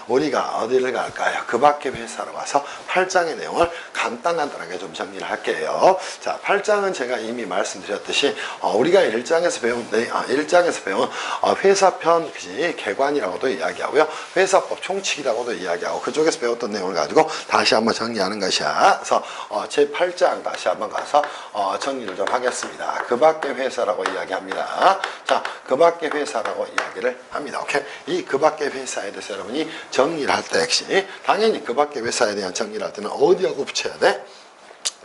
우리가 어디를 갈까요? 그 밖에 회사로 가서 8장의 내용을 간단하게 좀 정리를 할게요. 자, 8장은 제가 이미 말씀드렸듯이 우리가 1장에서 배운 회사편 개관이라고도 이야기하고요. 회사법 총칙이라고도 이야기하고 그쪽에서 배웠던 내용을 가지고 다시 한번 정리하는 것이야. 그래서 제8장 다시 한번 가서 정리를 좀 하겠습니다. 그 밖의 회사라고 이야기합니다. 자, 그 밖의 회사라고 이야기를 합니다. 오케이? 이 그 밖의 회사에 대해서 여러분이 정리를 할 때 역시 당연히 그 밖의 회사에 대한 정리를 할 때는 어디하고 붙여야 돼?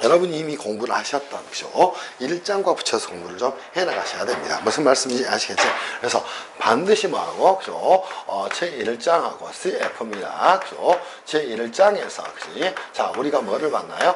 여러분이 이미 공부를 하셨던 거죠. 1장과 붙여서 공부를 좀 해나가셔야 됩니다. 무슨 말씀인지 아시겠죠? 그래서 반드시 뭐하고, 그죠? 제1장하고 CF입니다. 그죠? 제1장에서, 그지? 자, 우리가 뭐를 봤나요?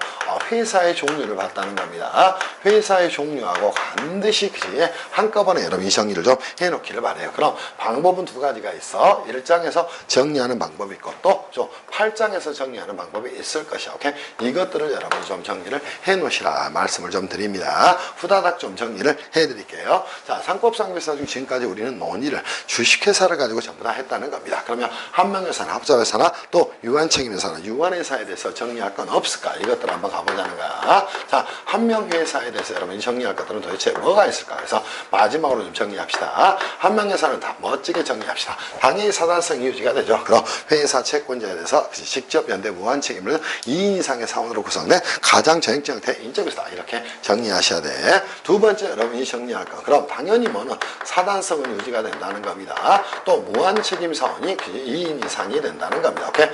회사의 종류를 봤다는 겁니다. 회사의 종류하고 반드시, 그지? 한꺼번에 여러분이 정리를 좀 해놓기를 바래요. 그럼 방법은 두 가지가 있어. 1장에서 정리하는 방법이 있고, 또, 8장에서 정리하는 방법이 있을 것이야. 오케이? 이것들을 여러분이 좀 정리를 해놓으시라 말씀을 좀 드립니다. 후다닥 좀 정리를 해드릴게요. 자, 상법상회사 중 지금까지 우리는 논의를 주식회사를 가지고 전부 다 했다는 겁니다. 그러면 한명회사나 합자회사나 또 유한책임회사나 유한회사에 대해서 정리할 건 없을까? 이것들을 한번 가보자는 거야. 자, 한명회사에 대해서 여러분이 정리할 것들은 도대체 뭐가 있을까? 그래서 마지막으로 좀 정리합시다. 한명회사는 다 멋지게 정리합시다. 당연히 사단성이 유지가 되죠. 그럼 회사 채권자에 대해서 직접 연대 무한책임을 2인 이상의 사원으로 구성된 가장 전형적 형태 인적이다. 이렇게 정리하셔야 돼. 두 번째 여러분이 정리할 거. 그럼 당연히 뭐는 사단성은 유지가 된다는 겁니다. 또 무한책임 사원이 2인 이상이 된다는 겁니다. 오케이?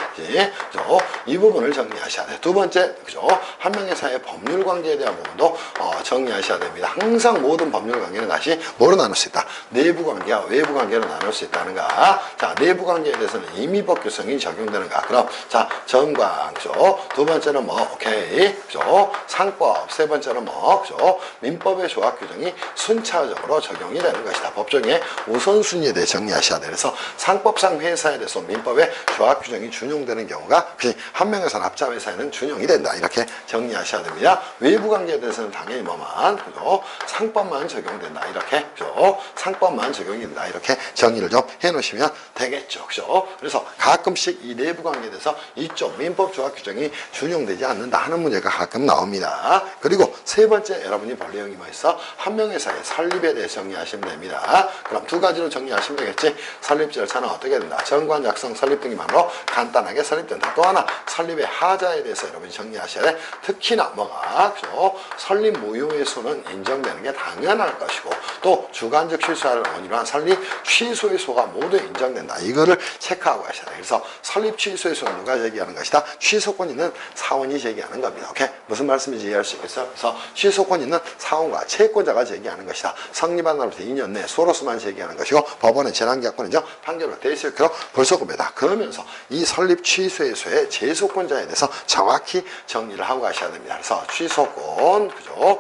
그죠? 이 부분을 정리하셔야 돼. 두 번째, 그죠? 한명회사의 법률 관계에 대한 부분도 정리하셔야 됩니다. 항상 모든 법률 관계는 다시 뭐로 나눌 수 있다? 내부 관계와 외부 관계로 나눌 수 있다는가? 자, 내부 관계에 대해서는 임의법 규정이 적용되는가? 그럼 자, 정관, 그죠? 두 번째는 뭐, 오케이, 그죠? 상법, 세 번째는 뭐, 그죠? 민법의 조합 규정이 순차적으로 적용이 되는 것이다. 법정의 우선순위에 대해 정리하셔야 돼. 그래서 상법상 회사에 대해서 민법의 조합 규정이 준용되는 경우가 한명회사나 합자회사에는 준용이 된다. 이렇게 정리하셔야 됩니다. 외부 관계에 대해서는 당연히 뭐만, 그죠? 상법만 적용된다. 이렇게, 그죠? 상법만 적용이 된다. 이렇게 정리를 좀 해놓으시면 되겠죠. 그죠? 그래서 가끔씩 이 내부 관계에 대해서 이쪽 민법 조합 규정이 준용되지 않는다 하는 문제가 가끔 나옵니다. 그리고 세 번째 여러분이 볼 내용이 뭐 있어? 한명회사의 설립에 대해 정리하시면 됩니다. 그럼 두 가지로 정리하시면 되겠지? 설립 절차는 어떻게 된다? 정관 작성 설립 등기만으로 간단하게 설립된다. 또 하나 설립의 하자에 대해서 여러분이 정리하셔야 돼. 특히나 뭐가? 그죠? 설립 무효의 수는 인정되는 게 당연할 것이고 또 주관적 실수를 원인으로 한 설립 취소의 수가 모두 인정된다. 이거를 체크하고 가셔야 돼. 그래서 설립 취소의 수는 누가 제기하는 것이다? 취소권 있는 사원이 제기하는 겁니다. 오케이? 무슨 말씀인지 이해할 수 있겠어요? 그래서 취소권 있는 사원과 채권자가 제기하는 것이다. 성립한 날부터 2년 내에 서로서만 제기하는 것이고 법원의 재량계약권이죠. 판결로 대실크로 불소급이다. 그러면서 이 설립 취소의 수의 재소권자에 대해서 정확히 정리를 하고 가셔야 됩니다. 그래서 취소권, 그죠?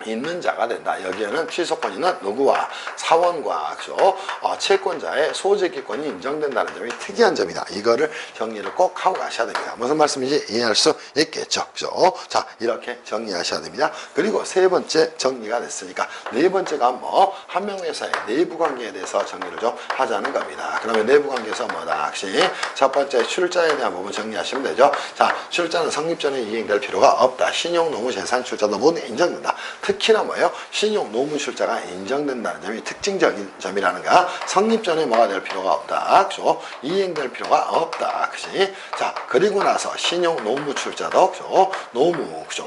있는 자가 된다. 여기에는 취소권 있는 누구와 사원과 그죠? 채권자의 소재기권이 인정된다는 점이 특이한 점이다. 이거를 정리를 꼭 하고 가셔야 됩니다. 무슨 말씀인지 이해할 수 있겠죠. 그죠? 자, 이렇게 정리하셔야 됩니다. 그리고 세 번째 정리가 됐으니까 네 번째가 뭐 한명회사의 내부 관계에 대해서 정리를 좀 하자는 겁니다. 그러면 내부 관계에서 뭐다? 혹시 첫 번째 출자에 대한 부분 정리하시면 되죠. 자, 출자는 성립 전에 이행될 필요가 없다. 신용, 노무, 재산 출자도 모두 인정된다. 특히나 뭐예요? 신용 노무 출자가 인정된다는 점이 특징적인 점이라는 거야. 성립 전에 뭐가 될 필요가 없다. 그죠? 이행될 필요가 없다. 그지? 자, 그리고 나서 신용 노무 출자도 그죠? 노무 그죠?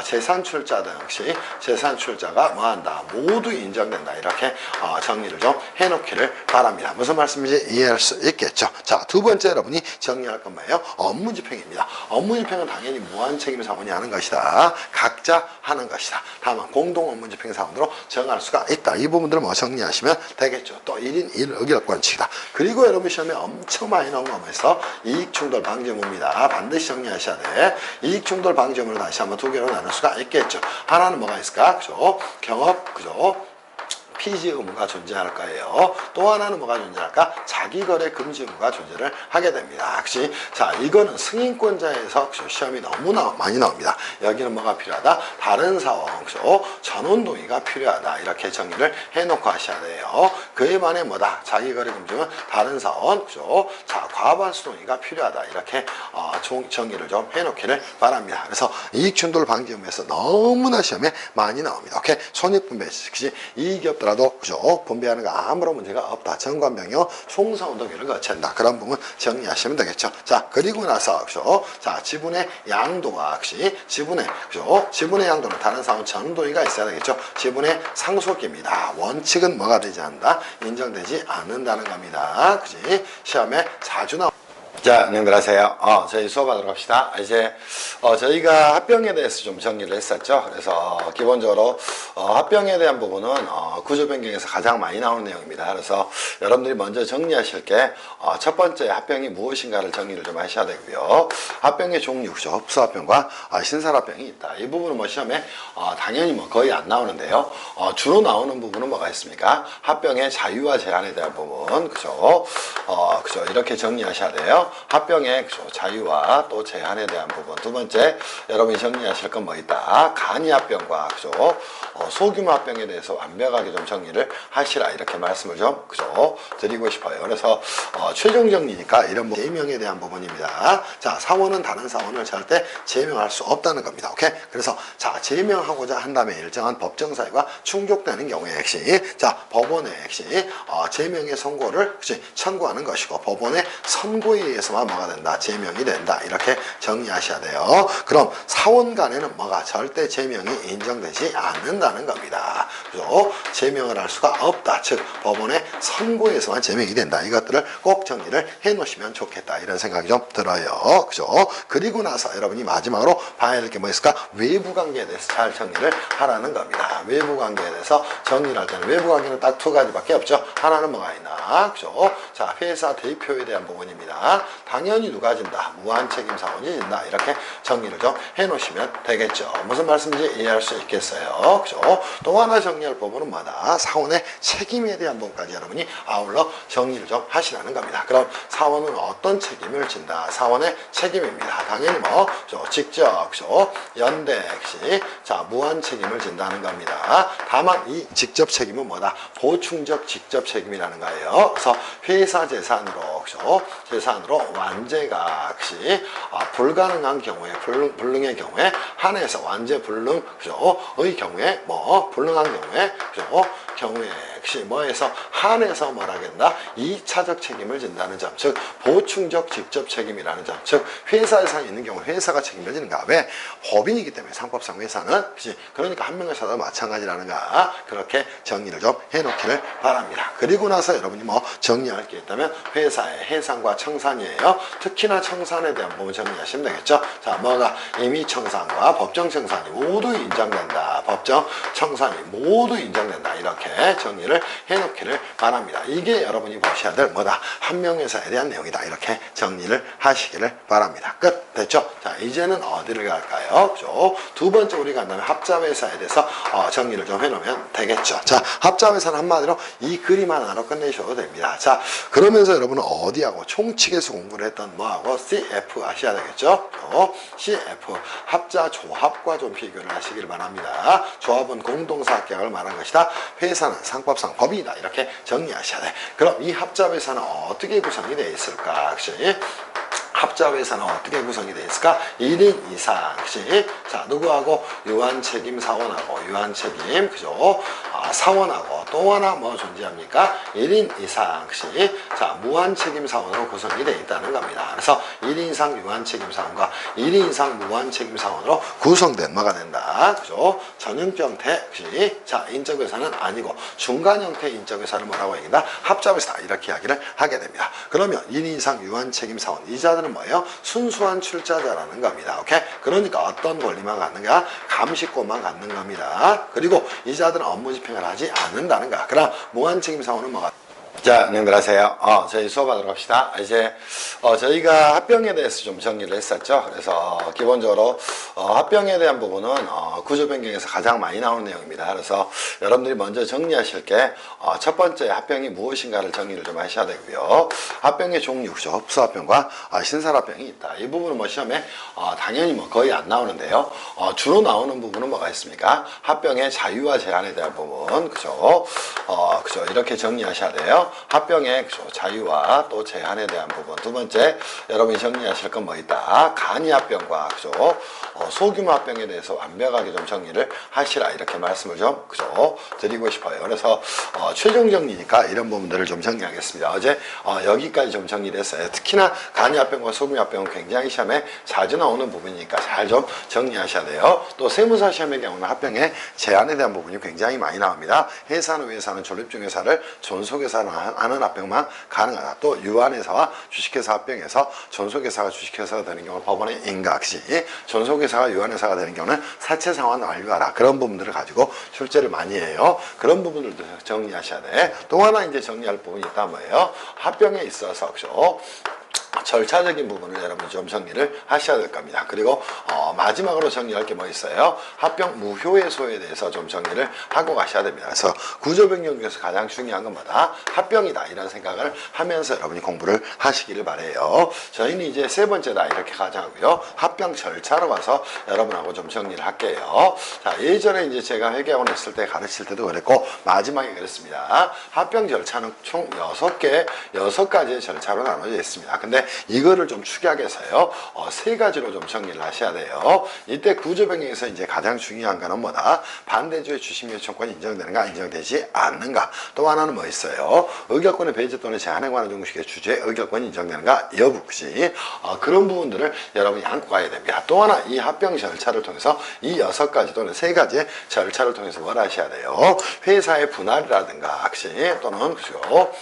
재산 출자 등 역시 재산 출자가 뭐한다? 모두 인정된다. 이렇게 정리를 좀 해놓기를 바랍니다. 무슨 말씀인지 이해할 수 있겠죠? 자, 두 번째 여러분이 정리할 건 뭐예요? 업무집행입니다. 업무집행은 당연히 무한책임 사원이 하는 것이다. 각자 하는 것이다. 다만 공동 업무집행 사원으로 정할 수가 있다. 이 부분들을 뭐 정리하시면 되겠죠. 또 1인 1의결 원칙이다. 그리고 여러분 시험에 엄청 많이 나온 거면서 이익충돌 방지의무입니다. 반드시 정리하셔야 돼. 이익충돌 방지의무를 다시 한번 두 개로 나눌 수가 있겠죠. 하나는 뭐가 있을까? 그죠? 경업, 그죠? 피지 의무가 존재할 거예요. 또 하나는 뭐가 존재할까? 자기거래 금지 의무가 존재를 하게 됩니다. 혹시 자, 이거는 승인권자에서 시험이 너무나 많이 나옵니다. 여기는 뭐가 필요하다? 다른 사원, 그죠? 전원 동의가 필요하다. 이렇게 정리를 해놓고 하셔야 돼요. 그에 반해 뭐다? 자기 거래 검증은 다른 사원, 그죠? 자, 과반수 동의가 필요하다. 이렇게 정의를 좀 해놓기를 바랍니다. 그래서 이익충돌 방지 의무에서 너무나 시험에 많이 나옵니다. 오케이? 손익분배 즉시 이익이 없더라도 그죠? 분배하는 거 아무런 문제가 없다. 정관병요 총사운동회를 거쳐야 한다. 그런 부분 정리하시면 되겠죠. 자, 그리고 나서 그죠? 자, 지분의 양도가 역시 지분의 그죠? 지분의 양도는 다른 사원 전동의가 있어야 되겠죠. 지분의 상속입니다. 원칙은 뭐가 되지 않는다? 인정되지 않는다는 겁니다. 그지? 시험에 자주 나옵니다. 자, 안녕들 하세요. 저희 수업하도록 합시다. 이제, 저희가 합병에 대해서 좀 정리를 했었죠. 그래서, 기본적으로, 합병에 대한 부분은, 구조 변경에서 가장 많이 나오는 내용입니다. 그래서, 여러분들이 먼저 정리하실 게, 첫 번째 합병이 무엇인가를 정리를 좀 하셔야 되고요. 합병의 종류, 그죠? 흡수합병과 신설합병이 있다. 이 부분은 뭐 시험에, 당연히 뭐 거의 안 나오는데요. 주로 나오는 부분은 뭐가 있습니까? 합병의 자유와 제한에 대한 부분, 그죠? 그죠? 이렇게 정리하셔야 돼요. 합병의 자유와 또 제한에 대한 부분. 두 번째, 여러분이 정리하실 건 뭐 있다? 간이 합병과 그죠? 소규모 합병에 대해서 완벽하게 좀 정리를 하시라 이렇게 말씀을 좀 그죠? 드리고 싶어요. 그래서 최종 정리니까 이런 제명에 대한 부분입니다. 자, 사원은 다른 사원을 절대 제명할 수 없다는 겁니다. 오케이? 그래서 자, 제명하고자 한다면 일정한 법정 사유가 충족되는 경우에 역시 자, 법원에 역시 제명의 선고를 청구하는 것이고 법원의 선고에 의해서만 뭐가 된다? 제명이 된다. 이렇게 정리하셔야 돼요. 그럼 사원 간에는 뭐가 절대 제명이 인정되지 않는다는 겁니다. 그죠? 제명을 할 수가 없다. 즉 법원의 선고에서만 제명이 된다. 이것들을 꼭 정리를 해 놓으시면 좋겠다. 이런 생각이 좀 들어요. 그죠? 그리고 나서 여러분이 마지막으로 봐야 될 게 뭐 있을까? 외부 관계에 대해서 잘 정리를 하라는 겁니다. 외부 관계에 대해서 정리를 할 때는 외부 관계는 딱 두 가지밖에 없죠. 하나는 뭐가 있나? 그죠? 자, 회사 대표에 대한 부분입니다. 당연히 누가 진다? 무한책임 사원이 진다. 이렇게 정리를 좀 해놓으시면 되겠죠. 무슨 말씀인지 이해할 수 있겠어요. 그죠? 또 하나 정리할 부분은 뭐다? 사원의 책임에 대한 부분까지 여러분이 아울러 정리를 좀 하시라는 겁니다. 그럼 사원은 어떤 책임을 진다? 사원의 책임입니다. 당연히 뭐 직접, 그죠? 연대 역시 자, 무한 책임을 진다는 겁니다. 다만 이 직접 책임은 뭐다? 보충적 직접 책임이라는 거예요. 그래서 회사 재산으로, 그죠? 재산으로 완제가 역시 불가능한 경우에 불능의 경우에 한해서 완제 불능 그죠?의 경우에 뭐 불능한 경우에 그죠? 경우에 역시 뭐해서 한해서 뭐라겠나 2차적 책임을 진다는 점, 즉 보충적 직접 책임이라는 점, 즉 회사 예산이 있는 경우 회사가 책임을 지는가? 왜? 법인이기 때문에 상법상 회사는 그치? 그러니까 한 명의 사도 마찬가지라는가? 그렇게 정리를 좀 해놓기를 바랍니다. 그리고 나서 여러분이 뭐 정리할 게 있다면 회사의 해상과 청산이에요. 특히나 청산에 대한 부분 정리하시면 되겠죠. 자, 뭐가 임의 청산과 법정 청산이 모두 인정된다. 법정 청산이 모두 인정된다. 이렇게 정리를 해놓기를 바랍니다. 이게 여러분이 보셔야 될 뭐다? 한 명회사에 대한 내용이다. 이렇게 정리를 하시기를 바랍니다. 끝. 됐죠? 자, 이제는 어디를 갈까요? 그죠? 두 번째 우리가 간다면 합자회사에 대해서 정리를 좀 해놓으면 되겠죠. 자, 합자회사는 한마디로 이 그림 하나로 끝내셔도 됩니다. 자, 그러면서 여러분은 어디하고 총칙에서 공부를 했던 뭐하고 CF 아셔야 되겠죠? CF 합자 조합과 좀 비교를 하시길 바랍니다. 조합은 공동사업계약을 말한 것이다. 회사는 상법상 법이다. 이렇게 정리하셔야 돼. 그럼 이 합자회사는 어떻게 구성이 되어 있을까? 혹시 합자회사는 어떻게 구성이 되어 있을까? 1인 이상, 그치? 자, 누구하고? 유한책임 사원하고, 유한책임, 그죠? 사원하고, 또 하나 뭐 존재합니까? 1인 이상, 그치? 자, 무한책임 사원으로 구성이 되어 있다는 겁니다. 그래서 1인 이상 유한책임 사원과 1인 이상 무한책임 사원으로 구성된 뭐가 된다. 그죠? 전형적 형태, 그치? 자, 인적회사는 아니고, 중간 형태 인적회사를 뭐라고 얘기한다? 합자회사, 이렇게 이야기를 하게 됩니다. 그러면 1인 이상 유한책임 사원, 이자들은 뭐예요? 순수한 출자자라는 겁니다. 오케이? 그러니까 어떤 권리만 갖는가? 감시권만 갖는 겁니다. 그리고 이자들은 업무 집행을 하지 않는다는 거야. 그럼 무한책임 사원은 뭐가? 자, 안녕들 하세요. 저희 수업하도록 합시다. 이제, 저희가 합병에 대해서 좀 정리를 했었죠. 그래서, 기본적으로, 합병에 대한 부분은, 구조 변경에서 가장 많이 나오는 내용입니다. 그래서, 여러분들이 먼저 정리하실 게, 첫 번째 합병이 무엇인가를 정리를 좀 하셔야 되고요. 합병의 종류, 그죠? 흡수합병과 신설합병이 있다. 이 부분은 뭐 시험에, 당연히 뭐 거의 안 나오는데요. 주로 나오는 부분은 뭐가 있습니까? 합병의 자유와 제한에 대한 부분, 그죠? 그죠? 이렇게 정리하셔야 돼요. 합병의 자유와 또 제한에 대한 부분. 두 번째, 여러분이 정리하실 건 뭐 있다? 간이 합병과 그죠? 소규모 합병에 대해서 완벽하게 좀 정리를 하시라 이렇게 말씀을 좀 그죠? 드리고 싶어요. 그래서 최종 정리니까 이런 부분들을 좀 정리하겠습니다. 어제 여기까지 좀 정리를 했어요. 특히나 간이 합병과 소규모 합병은 굉장히 시험에 자주 나오는 부분이니까 잘 좀 정리하셔야 돼요. 또 세무사 시험의 경우는 합병의 제한에 대한 부분이 굉장히 많이 나옵니다. 해사는 외사는 존립중개사를 존속회사는 하는 합병만 가능하다. 또 유한회사와 주식회사 합병에서 존속회사가 주식회사가 되는 경우는 법원의 인가시, 존속회사가 유한회사가 되는 경우는 사채 상환 완료하라. 그런 부분들을 가지고 출제를 많이 해요. 그런 부분들도 정리하셔야 돼. 또 하나 이제 정리할 부분이 있다 뭐예요? 합병에 있어서 그죠? 절차적인 부분을 여러분 좀 정리를 하셔야 될 겁니다. 그리고 마지막으로 정리할 게 뭐 있어요? 합병 무효의소에 대해서 좀 정리를 하고 가셔야 됩니다. 그래서 구조변경 중에서 가장 중요한 건 뭐다? 합병이다 이런 생각을 하면서 여러분이 공부를 하시기를 바래요. 저희는 이제 세 번째다 이렇게 가자고요. 합병 절차로 가서 여러분하고 좀 정리를 할게요. 자, 예전에 이제 제가 회계학원 했을 때 가르칠 때도 그랬고 마지막에 그랬습니다. 합병 절차는 총 6가지의 절차로 나눠져 있습니다. 근데 이거를 좀 축약해서요. 세 가지로 좀 정리를 하셔야 돼요. 이때 구조변경에서 이제 가장 중요한 거는 뭐다? 반대주의 주식 요청권이 인정되는가 인정되지 않는가. 또 하나는 뭐 있어요? 의결권의 배제 또는 제한에 관한 종식의 주제에 의결권이 인정되는가 여부. 그런 부분들을 여러분이 안고 가야 됩니다. 또 하나 이 합병 절차를 통해서 이 6가지 또는 3가지의 절차를 통해서 뭘 하셔야 돼요? 회사의 분할이라든가 악시 또는 그죠?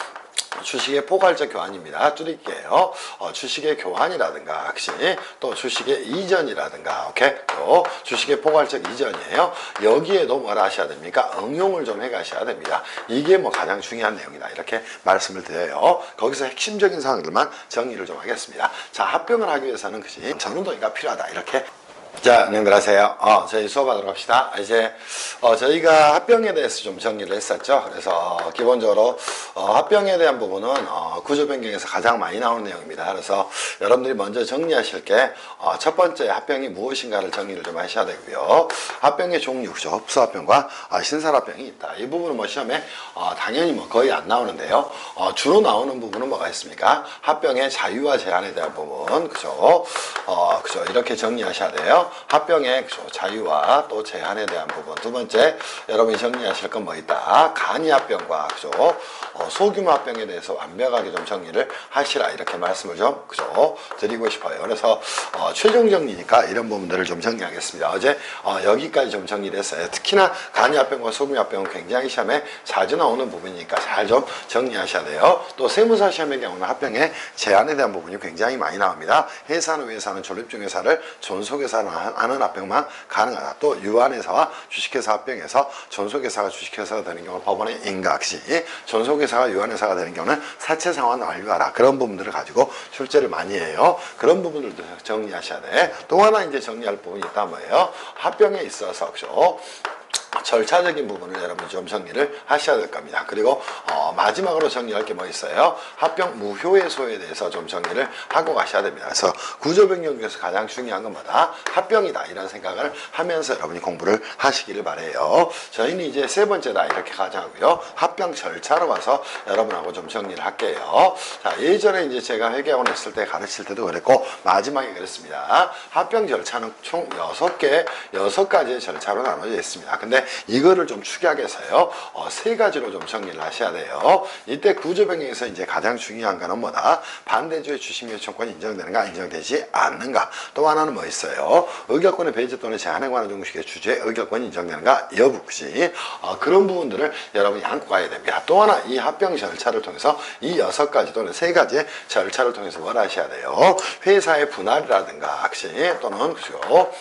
주식의 포괄적 교환입니다. 줄일게요. 주식의 교환이라든가 확신, 또 주식의 이전이라든가, 오케이? 또 주식의 포괄적 이전이에요. 여기에도 뭘 하셔야 됩니까? 응용을 좀 해가셔야 됩니다. 이게 뭐 가장 중요한 내용이다. 이렇게 말씀을 드려요. 거기서 핵심적인 사항들만 정리를 좀 하겠습니다. 자, 합병을 하기 위해서는 그지? 전운동이가 필요하다. 이렇게. 자, 안녕들 하세요. 저희 수업하도록 합시다. 이제, 저희가 합병에 대해서 좀 정리를 했었죠. 그래서, 기본적으로, 합병에 대한 부분은, 구조 변경에서 가장 많이 나오는 내용입니다. 그래서, 여러분들이 먼저 정리하실 게, 첫 번째 합병이 무엇인가를 정리를 좀 하셔야 되고요. 합병의 종류, 그죠? 흡수합병과 신설합병이 있다. 이 부분은 뭐 시험에, 당연히 뭐 거의 안 나오는데요. 주로 나오는 부분은 뭐가 있습니까? 합병의 자유와 제한에 대한 부분, 그죠? 그죠? 이렇게 정리하셔야 돼요. 합병의 자유와 또 제한에 대한 부분. 두 번째, 여러분이 정리하실 건 뭐 있다? 간이 합병과 그죠? 소규모 합병에 대해서 완벽하게 좀 정리를 하시라 이렇게 말씀을 좀 그죠? 드리고 싶어요. 그래서 최종 정리니까 이런 부분들을 좀 정리하겠습니다. 어제 여기까지 좀 정리를 했어요. 특히나 간이 합병과 소규모 합병은 굉장히 시험에 자주 나오는 부분이니까 잘 좀 정리하셔야 돼요. 또 세무사 시험의 경우는 합병의 제한에 대한 부분이 굉장히 많이 나옵니다. 해사는 외사는 존립중개사를 존속회사는 하는 합병만 가능하다. 또 유한회사와 주식회사 합병에서 존속회사가 주식회사가 되는 경우는 법원의 인가시, 존속회사가 유한회사가 되는 경우는 사채 상환 완료하라. 그런 부분들을 가지고 출제를 많이 해요. 그런 부분들도 정리하셔야 돼. 또 하나 이제 정리할 부분이 있다 뭐예요? 합병에 있어서 그죠? 절차적인 부분을 여러분이 좀 정리를 하셔야 될 겁니다. 그리고 마지막으로 정리할 게 뭐 있어요? 합병 무효의소에 대해서 좀 정리를 하고 가셔야 됩니다. 그래서 구조변경 중에서 가장 중요한 건 뭐다? 합병이다 이런 생각을 하면서 여러분이 공부를 하시기를 바래요. 저희는 이제 세 번째다 이렇게 가자고요. 합병 절차로 가서 여러분하고 좀 정리를 할게요. 자, 예전에 이제 제가 회계학원 했을 때 가르칠 때도 그랬고 마지막에 그랬습니다. 합병 절차는 총 6가지의 절차로 나눠져 있습니다. 근데 이거를 좀 축약해서요. 3가지로 좀 정리를 하셔야 돼요. 이때 구조변경에서 이제 가장 중요한 거는 뭐다? 반대주의 주식 요청권이 인정되는가 인정되지 않는가. 또 하나는 뭐 있어요? 의결권의 배제 또는 제한에 관한 종식의 주제에 의결권이 인정되는가 여부. 그런 부분들을 여러분이 안고 가야 됩니다. 또 하나 이 합병 절차를 통해서 이 6가지 또는 3가지의 절차를 통해서 뭘 하셔야 돼요? 회사의 분할이라든가 악시 또는 그죠?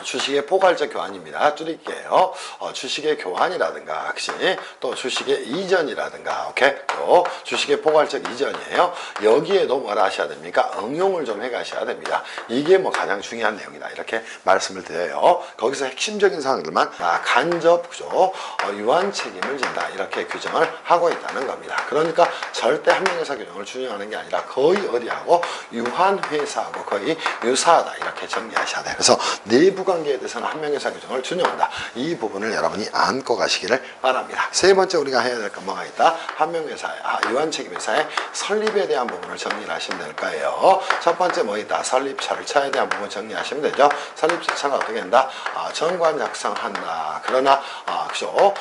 주식의 포괄적 교환입니다. 줄일게요. 주식의 교환이라든가 혹시 또 주식의 이전이라든가 오케이? 또 주식의 포괄적 이전이에요. 여기에도 뭘 하셔야 됩니까? 응용을 좀 해가셔야 됩니다. 이게 뭐 가장 중요한 내용이다. 이렇게 말씀을 드려요. 거기서 핵심적인 사항들만 간접 그죠? 유한 책임을 진다. 이렇게 규정을 하고 있다는 겁니다. 그러니까 절대 한명회사 규정을 준용하는 게 아니라 거의 어디하고 유한 회사하고 거의 유사하다. 이렇게 정리하셔야 돼요. 그래서 내부 관계에 대해서는 한명회사 규정을 준용한다. 이 부분을 여러분이 안고 가시기를 바랍니다. 세 번째 우리가 해야 될 건 뭐가 있다? 한명회사의 유한책임회사의 설립에 대한 부분을 정리를 하시면 될 거예요. 첫 번째 뭐 있다? 설립 절차에 대한 부분 정리하시면 되죠. 설립 절차는 어떻게 한다? 정관 작성한다. 그러나 그죠?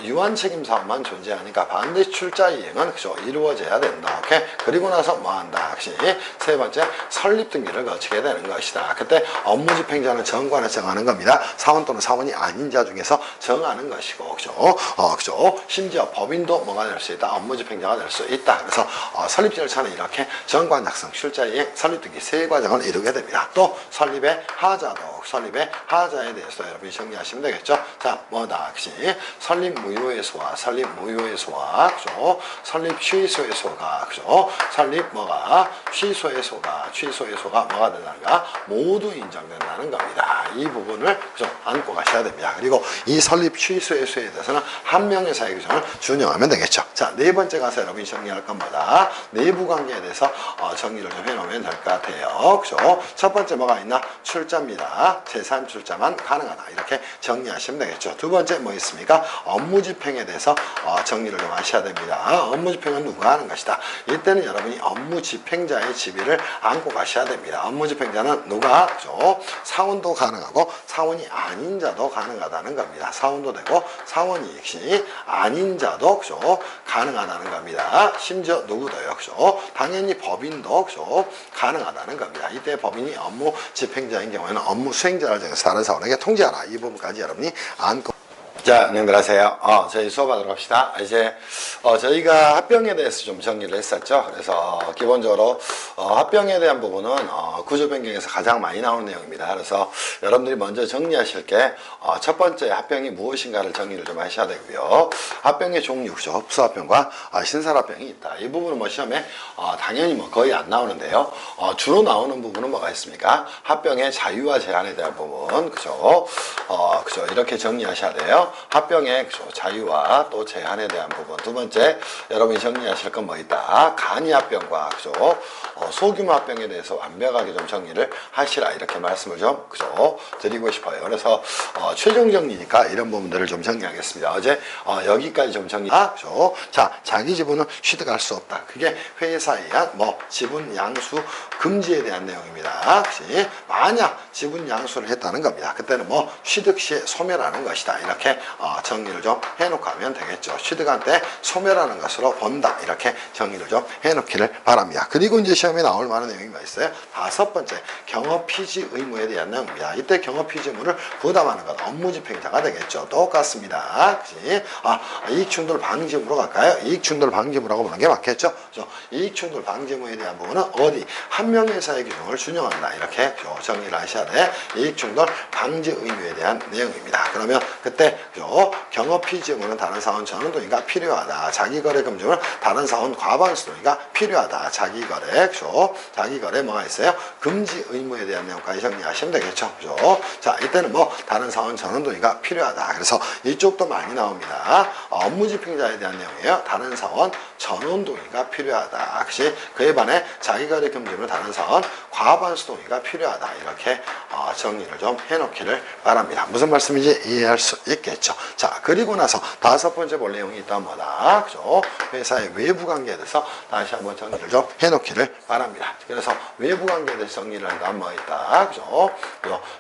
유한책임 사업만 존재하니까 반드시 출자 이행은 그죠? 이루어져야 된다. 오케이? 그리고 나서 뭐 한다? 역시 세 번째 설립 등기를 거치게 되는 것이다. 그때 업무집행자는 정관에 정하는 겁니다. 사원 또는 사원이 아닌 자 중에서 정하는 것이고, 그죠? 그죠? 심지어 법인도 뭐가 될 수 있다? 업무집행자가 될 수 있다. 그래서 설립 절차는 이렇게 정관 작성, 출자 이행, 설립 등기 세 과정을 이루게 됩니다. 또 설립의 하자에 대해서 여러분이 정리하시면 되겠죠? 자, 뭐다? 역시 설립 무효의 소와 설립 무효의 소와, 그죠? 설립 취소의 소가, 그죠? 설립 뭐가? 취소의 소가 뭐가 된다는가? 모두 인정된다는 겁니다. 이 부분을 좀 안고 가셔야 됩니다. 그리고 이 설립 취소의 수에 대해서는 한명회사의 규정을 준용하면 되겠죠. 자, 네 번째 가서 여러분이 정리할 건 뭐다? 내부 관계에 대해서 정리를 좀 해놓으면 될 것 같아요. 그죠? 첫 번째 뭐가 있나? 출자입니다. 제3 출자만 가능하다. 이렇게 정리하시면 되겠죠. 두 번째 뭐 있습니까? 업무집행에 대해서 정리를 좀 하셔야 됩니다. 업무집행은 누가 하는 것이다? 이때는 여러분이 업무집행자의 지위를 안고 가셔야 됩니다. 업무집행자는 누가? 그죠? 사원도 가능하고 사원이 아닌 자도 가능하다는 겁니다. 사원도 되고 사원이 역시 아닌 자도 그죠? 가능하다는 겁니다. 심지어 누구도요? 그죠? 당연히 법인도 그죠? 가능하다는 겁니다. 이때 법인이 업무 집행자인 경우에는 업무 수행자를 정해서 다른 사원에게 통지하라. 이 부분까지 여러분이 안고. 자, 안녕들 하세요. 저희 수업하도록 합시다. 이제 저희가 합병에 대해서 좀 정리를 했었죠. 그래서 기본적으로 합병에 대한 부분은 구조 변경에서 가장 많이 나오는 내용입니다. 그래서 여러분들이 먼저 정리하실 게 첫 번째 합병이 무엇인가를 정리를 좀 하셔야 되고요. 합병의 종류, 흡수합병과 신설합병이 있다. 이 부분은 뭐 시험에 당연히 뭐 거의 안 나오는데요. 주로 나오는 부분은 뭐가 있습니까? 합병의 자유와 제한에 대한 부분, 그죠? 그죠? 이렇게 정리하셔야 돼요. 합병의 자유와 또 제한에 대한 부분. 두 번째, 여러분이 정리하실 건 뭐 있다? 간이 합병과 그죠? 소규모 합병에 대해서 완벽하게 좀 정리를 하시라. 이렇게 말씀을 좀 그죠? 드리고 싶어요. 그래서 최종 정리니까 이런 부분들을 좀 정리하겠습니다. 어제 여기까지 좀 정리. 그죠? 자, 자기 지분은 취득할 수 없다. 그게 회사에 의한 뭐 지분 양수 금지에 대한 내용입니다. 혹시 만약 지분 양수를 했다는 겁니다. 그때는 뭐 취득 시에 소멸하는 것이다. 이렇게 정리를 좀 해놓고 하면 되겠죠. 취득한 때 소멸하는 것으로 본다. 이렇게 정리를 좀 해놓기를 바랍니다. 그리고 이제 시험에 나올 만한 내용이 뭐 있어요? 다섯 번째, 경업피지 의무에 대한 내용입니다. 이때 경업피지 의무를 부담하는 것, 업무집행자가 되겠죠. 똑같습니다. 그치? 이익충돌 방지의무로 갈까요? 이익충돌 방지의무라고 보는 게 맞겠죠? 그렇죠? 이익충돌 방지의무에 대한 부분은 어디? 한명회사의 규정을 준용한다. 이렇게 정리를 하셔야 돼. 이익충돌 방지 의무에 대한 내용입니다. 그러면 그때 경업피지 의무는 다른 사원 전원동의가 필요하다. 자기거래 금지는 다른 사원 과반수 동의가 필요하다. 자기거래, 그죠? 자기거래 뭐가 있어요? 금지 의무에 대한 내용까지 정리하시면 되겠죠. 그죠? 자, 이때는 뭐 다른 사원 전원 동의가 필요하다. 그래서 이쪽도 많이 나옵니다. 업무집행자에 대한 내용이에요. 다른 사원 전원 동의가 필요하다. 역시 그에 반해 자기거래 금지는 다른 사원 과반수 동의가 필요하다. 이렇게 정리를 좀 해놓기를 바랍니다. 무슨 말씀인지 이해할 수 있겠죠. 자, 그리고 나서 다섯 번째 볼 내용이 있다면 뭐다? 그죠? 회사의 외부 관계에 대해서 다시 한번 정리를 좀 해놓기를 바랍니다. 그래서 외부 관계에 대해서 정리를 한다면 뭐 있다? 그죠?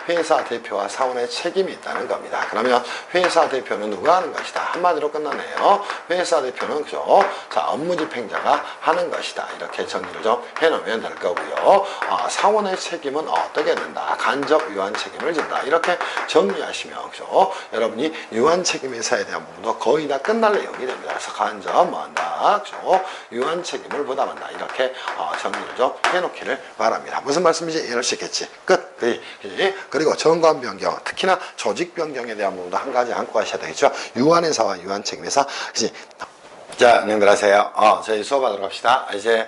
회사 대표와 사원의 책임이 있다는 겁니다. 그러면 회사 대표는 누가 하는 것이다? 한마디로 끝나네요. 회사 대표는 그죠? 자, 업무집행자가 하는 것이다. 이렇게 정리를 좀 해놓으면 될 거고요. 사원의 책임은 어떻게 된다? 간접 유한 책임을 진다. 이렇게 정리하시면 그죠? 여러분이 유한 책임회사에 대한 부분도 거의 다 끝날 내용이 됩니다. 그래서 간접 뭐한다, 그죠? 유한 책임을 부담한다. 이렇게 정리를 좀 해놓기를 바랍니다. 무슨 말씀인지 이해할 수 있겠지? 끝. 그리고 정관 변경, 특히나 조직 변경에 대한 부분도 한 가지 안고 가셔야 되겠죠? 유한회사와 유한 책임회사. 자, 안녕들 하세요. 저희 수업하도록 합시다. 이제,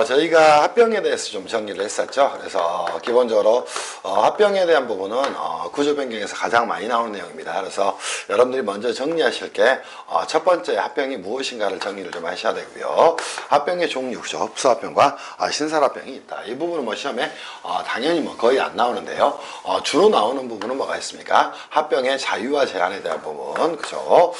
저희가 합병에 대해서 좀 정리를 했었죠. 그래서, 기본적으로, 합병에 대한 부분은, 구조 변경에서 가장 많이 나오는 내용입니다. 그래서, 여러분들이 먼저 정리하실 게, 첫 번째 합병이 무엇인가를 정리를 좀 하셔야 되고요. 합병의 종류, 그죠? 흡수합병과 신설합병이 있다. 이 부분은 뭐 시험에, 당연히 뭐 거의 안 나오는데요. 주로 나오는 부분은 뭐가 있습니까? 합병의 자유와 제한에 대한 부분, 그죠?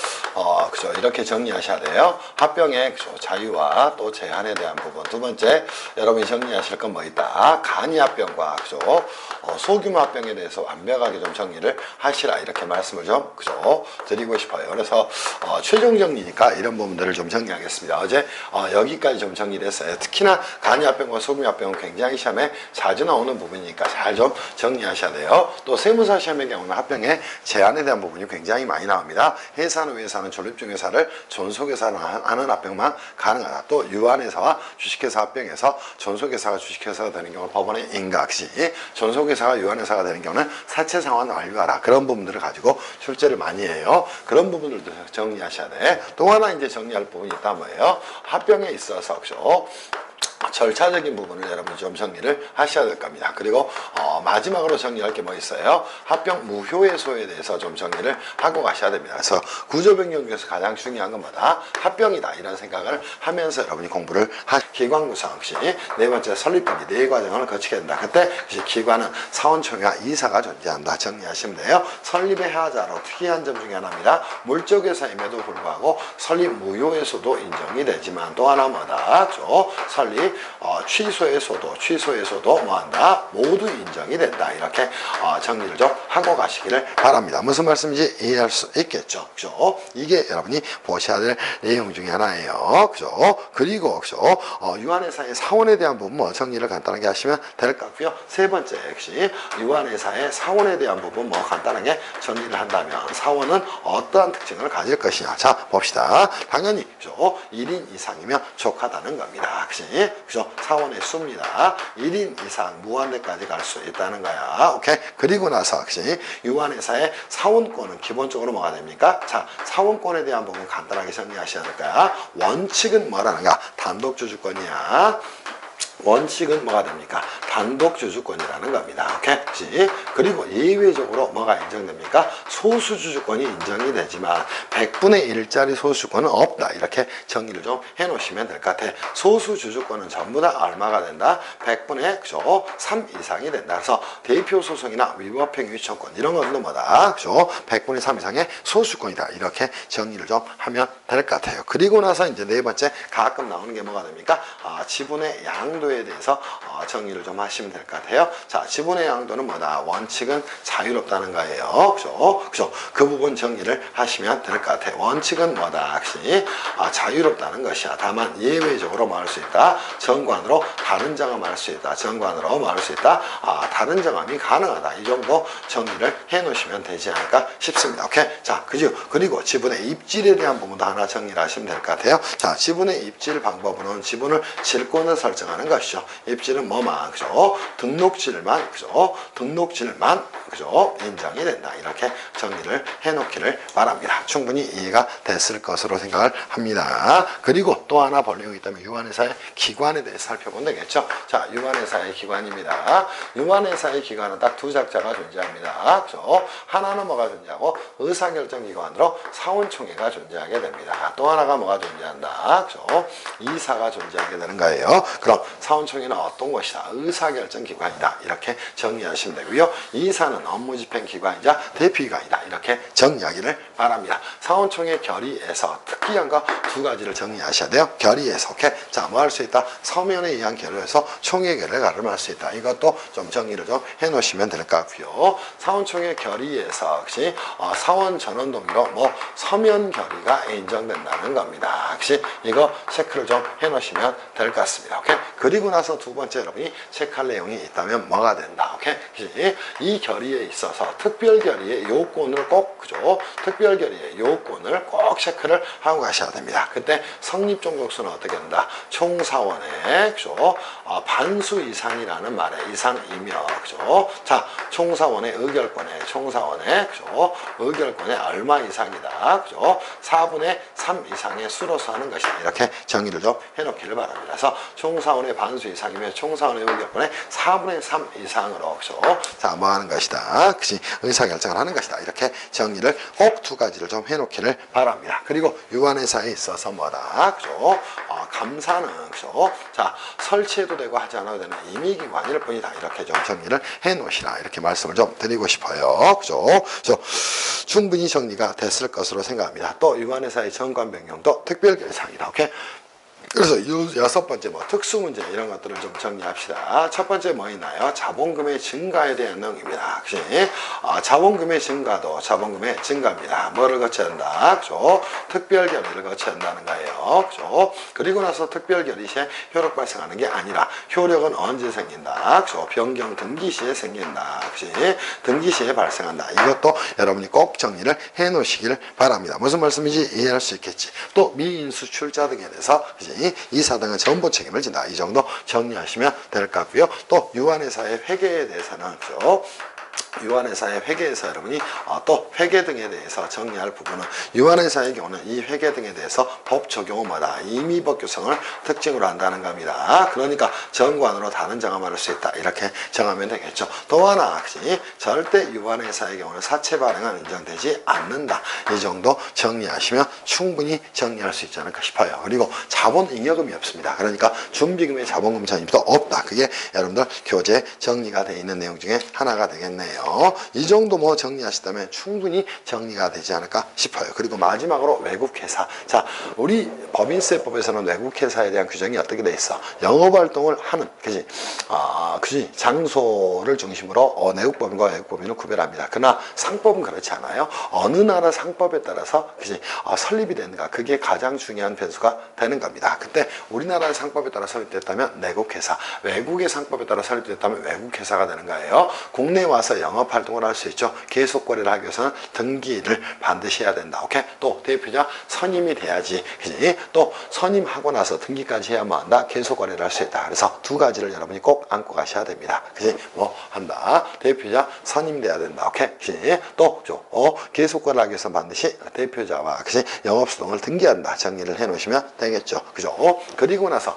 그죠? 이렇게 정리하셔야 돼요. 합병의 자유와 또 제한에 대한 부분. 두 번째, 여러분이 정리하실 건 뭐 있다? 간이 합병과 그죠? 소규모 합병에 대해서 완벽하게 좀 정리를 하시라 이렇게 말씀을 좀 그죠? 드리고 싶어요. 그래서 최종 정리니까 이런 부분들을 좀 정리하겠습니다. 어제 여기까지 좀 정리를 했어요. 특히나 간이 합병과 소규모 합병은 굉장히 시험에 자주 나오는 부분이니까 잘 좀 정리하셔야 돼요. 또 세무사 시험의 경우는 합병의 제한에 대한 부분이 굉장히 많이 나옵니다. 해사는 회사는 존립중 회사를 존속회사로 하는 합병만 가능하다. 또 유한회사와 주식회사 합병해서 존속회사가 주식회사가 되는 경우는 법원의 인가시, 존속회사가 유한회사가 되는 경우는 사채상환 완료하라. 그런 부분들을 가지고 출제를 많이 해요. 그런 부분들도 정리하셔야 돼. 또 하나 이제 정리할 부분이 있다 뭐예요? 합병에 있어서 그죠? 절차적인 부분을 여러분이 좀 정리를 하셔야 될 겁니다. 그리고 마지막으로 정리할 게 뭐 있어요? 합병 무효의소에 대해서 좀 정리를 하고 가셔야 됩니다. 그래서 구조 변경 중에서 가장 중요한 건 뭐다? 합병이다. 이런 생각을 하면서 여러분이 공부를 기관 구성 역시 네 번째 설립비리 네 과정을 거치게 된다. 그때 기관은 사원총회와 이사가 존재한다. 정리하시면 돼요. 설립의 하자로 특이한 점 중에 하나입니다. 물적 회사임에도 불구하고 설립 무효에서도 인정이 되지만 또 하나 뭐다? 설립 취소에서도 뭐한다? 모두 인정이 된다. 이렇게 정리를 좀 하고 가시기를 바랍니다. 무슨 말씀인지 이해할 수 있겠죠. 그죠? 이게 여러분이 보셔야 될 내용 중에 하나예요. 그죠? 그리고 그죠? 유한회사의 사원에 대한 부분 뭐 정리를 간단하게 하시면 될 것 같고요. 세 번째 역시 유한회사의 사원에 대한 부분 뭐 간단하게 정리를 한다면 사원은 어떠한 특징을 가질 것이냐. 자, 봅시다. 당연히 그죠? 1인 이상이면 족하다는 겁니다. 그죠? 사원의 수입니다. 1인 이상 무한대까지 갈 수 있다는 거야. 오케이? 그리고 나서 역시 유한회사의 사원권은 기본적으로 뭐가 됩니까? 자, 사원권에 대한 부분 간단하게 정리하셔야 될 거야. 원칙은 뭐라는가? 단독주주권이야. 원칙은 뭐가 됩니까? 단독주주권이라는 겁니다. 오케이? 그리고 예외적으로 뭐가 인정됩니까? 소수주주권이 인정이 되지만 100분의 1짜리 소수주권은 없다. 이렇게 정리를 좀 해놓으시면 될 것 같아. 소수주주권은 전부 다 얼마가 된다? 100분의 3 이상이 된다. 그래서 대표 소송이나 위법행위 요청권 이런 것도 뭐다? 그죠? 100분의 3 이상의 소수권이다. 이렇게 정리를 좀 하면 될 것 같아요. 그리고 나서 이제 네 번째 가끔 나오는 게 뭐가 됩니까? 지분의 양도에 대해서 정리를 좀 하시면 될 것 같아요. 자, 지분의 양도는 뭐다? 원칙은 자유롭다는 거예요. 그죠? 그 부분 정리를 하시면 될 것 같아요. 원칙은 뭐다? 역시 자유롭다는 것이야. 다만 예외적으로 뭐 할 수 있다? 정관으로 다른 정함할 수 있다. 정관으로 뭐 할 수 있다? 다른 정함이 가능하다. 이 정도 정리를 해 놓으시면 되지 않을까 싶습니다. 오케이? 자, 그죠? 그리고 지분의 입질에 대한 부분도 하나 정리를 하시면 될 것 같아요. 자, 지분의 입질 방법으로는 지분을 질권을 설정하는 것이죠. 입질은 뭐만, 그죠? 등록질만, 그죠? 등록질만, 그죠? 인정이 된다. 이렇게 정리를 해 놓기를 바랍니다. 충분히 이해가 됐을 것으로 생각을 합니다. 그리고 또 하나 볼 내용이 있다면 유한회사의 기관에 대해서 살펴보면 되겠죠. 자, 유한회사의 기관입니다. 유한회사의 기관은 딱 두 작자가 존재합니다. 그죠? 하나는 뭐가 존재하고 의사결정기관으로 사원총회가 존재하게 됩니다. 또 하나가 뭐가 존재한다. 그죠? 이사가 존재하게 되는 거예요. 그럼 사원총회는 어떤 것이다? 의사결정기관이다. 이렇게 정리하시면 되고요. 이사는 업무집행기관이자 대표기관이다. 이렇게 정리하기를 바랍니다. 사원총회 결의에서 특이한 거 두 가지를 정리하셔야 돼요. 결의에서. 오케이? 자, 뭐 할 수 있다? 서면에 의한 결의에서 총회 결의를 가름할 수 있다. 이것도 좀 정리를 좀 해 놓으시면 될 것 같고요. 사원총회 결의에서 역시 사원 전원 동의로 뭐 서면 결의가 인정된다는 겁니다. 역시 이거 체크를 좀 해 놓으시면 될 것 같습니다. 오케이? 그리고 나서 두 번째 여러분이 체크할 내용이 있다면 뭐가 된다. 오케이? 이 결의에 있어서 특별 결의의 요건을 정리를 꼭 그죠? 특별결의의 요건을 꼭 체크를 하고 가셔야 됩니다. 그때 성립종족수는 어떻게 된다? 총사원의 그죠? 반수 이상이라는 말에 이상이며 그죠? 자, 총사원의 총사원의 그죠? 의결권의 얼마 이상이다. 그죠? 4분의 3 이상의 수로서 하는 것이다. 이렇게 정의를 좀 해놓기를 바랍니다. 그래서 총사원의 반수 이상이면 총사원의 의결권의 4분의 3 이상으로 그죠? 자, 뭐 하는 것이다. 그지? 의사결정을 하는 것이다. 이렇게 정의를 꼭 두 가지를 좀 해놓기를 바랍니다. 그리고 유한회사에 있어서 뭐다. 그죠? 감사는 그죠? 자, 설치해도 되고 하지 않아도 되는 임의기관일 뿐이다. 이렇게 좀 정리를 해놓으시라. 이렇게 말씀을 좀 드리고 싶어요. 그죠? 그래서 충분히 정리가 됐을 것으로 생각합니다. 또 유한회사의 정관 변경도 특별결의사항이다. 오케이? 그래서 여섯 번째 뭐 특수문제 이런 것들을 좀 정리합시다. 첫 번째 뭐 있나요? 자본금의 증가에 대한 내용입니다. 그치? 자본금의 증가도 자본금의 증가입니다. 뭐를 거쳐야 한다? 그죠? 특별결의를 거쳐야 한다는 거예요. 그죠? 그리고 나서 특별결의 시에 효력 발생하는 게 아니라 효력은 언제 생긴다? 그죠? 변경 등기 시에 생긴다. 그치? 등기 시에 발생한다. 이것도 여러분이 꼭 정리를 해 놓으시기를 바랍니다. 무슨 말씀인지 이해할 수 있겠지. 또 미인수 출자 등에 대해서 그치? 이사 등은 전부 책임을 진다. 이 정도 정리하시면 될 것 같고요. 또 유한회사의 회계에 대해서는 그죠? 유한회사의 회계에서 여러분이 또 회계 등에 대해서 정리할 부분은 유한회사의 경우는 이 회계 등에 대해서 법 적용은 뭐다? 임의법 규성을 특징으로 한다는 겁니다. 그러니까 정관으로 다른 정함을 할 수 있다. 이렇게 정하면 되겠죠. 또 하나 그치? 절대 유한회사의 경우는 사채 발행은 인정되지 않는다. 이 정도 정리하시면 충분히 정리할 수 있지 않을까 싶어요. 그리고 자본 잉여금이 없습니다. 그러니까 준비금의 자본금 잔입도 없다. 그게 여러분들 교재 정리가 되어 있는 내용 중에 하나가 되겠네요. 이 정도 뭐 정리하시다면 충분히 정리가 되지 않을까 싶어요. 그리고 마지막으로 외국회사. 자, 우리 법인세법에서는 외국회사에 대한 규정이 어떻게 돼 있어? 영업활동을 하는, 그지? 그지? 장소를 중심으로 내국법인과 외국법인을 구별합니다. 그러나 상법은 그렇지 않아요. 어느 나라 상법에 따라서, 그지? 설립이 되는가. 그게 가장 중요한 변수가 되는 겁니다. 그때 우리나라의 상법에 따라 설립됐다면 내국회사, 외국의 상법에 따라 설립됐다면 외국회사가 되는 거예요. 국내에 와서 영업활동을 할 수 있죠. 계속 거래를 하기 위해서는 등기를 반드시 해야 된다. 오케이? 또 대표자 선임이 돼야지. 그지? 또 선임하고 나서 등기까지 해야만 한다. 계속 거래를 할 수 있다. 그래서 두 가지를 여러분이 꼭 안고 가셔야 됩니다. 그지? 뭐 한다. 대표자 선임돼야 된다. 오케이? 그지? 또 계속 거래를 하기 위해서 반드시 대표자와 그지? 영업수동을 등기한다. 정리를 해 놓으시면 되겠죠. 그죠? 그리고 나서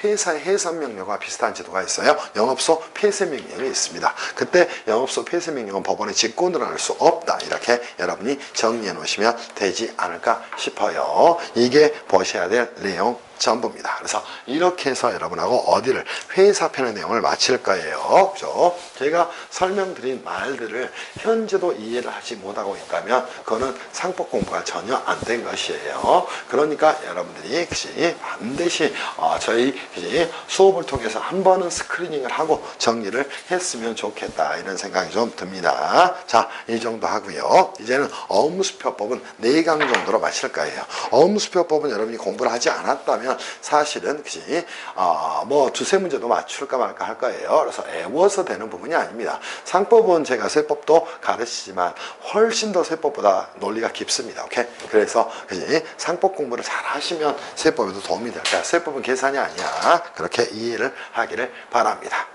회사의 해산 명령과 비슷한 제도가 있어요. 영업소 폐쇄 명령이 있습니다. 그때 영업소 폐쇄 명령은 법원에 직권을 할 수 없다. 이렇게 여러분이 정리해 놓으시면 되지 않을까 싶어요. 이게 보셔야 될 내용 전부입니다. 그래서 이렇게 해서 여러분하고 어디를 회사편의 내용을 마칠 거예요. 그죠? 제가 설명드린 말들을 현재도 이해를 하지 못하고 있다면 그거는 상법 공부가 전혀 안 된 것이에요. 그러니까 여러분들이 그치, 반드시 저희 그치, 수업을 통해서 한 번은 스크리닝을 하고 정리를 했으면 좋겠다. 이런 생각이 좀 듭니다. 자, 이 정도 하고요. 이제는 어음수표법은 4강 정도로 마칠 거예요. 어음수표법은 여러분이 공부를 하지 않았다면 사실은 그치 뭐 두세 문제도 맞출까 말까 할 거예요. 그래서 애워서 되는 부분이 아닙니다. 상법은 제가 세법도 가르치지만 훨씬 더 세법보다 논리가 깊습니다. 오케이? 그래서 그치 상법 공부를 잘 하시면 세법에도 도움이 될 거야. 세법은 계산이 아니야. 그렇게 이해를 하기를 바랍니다.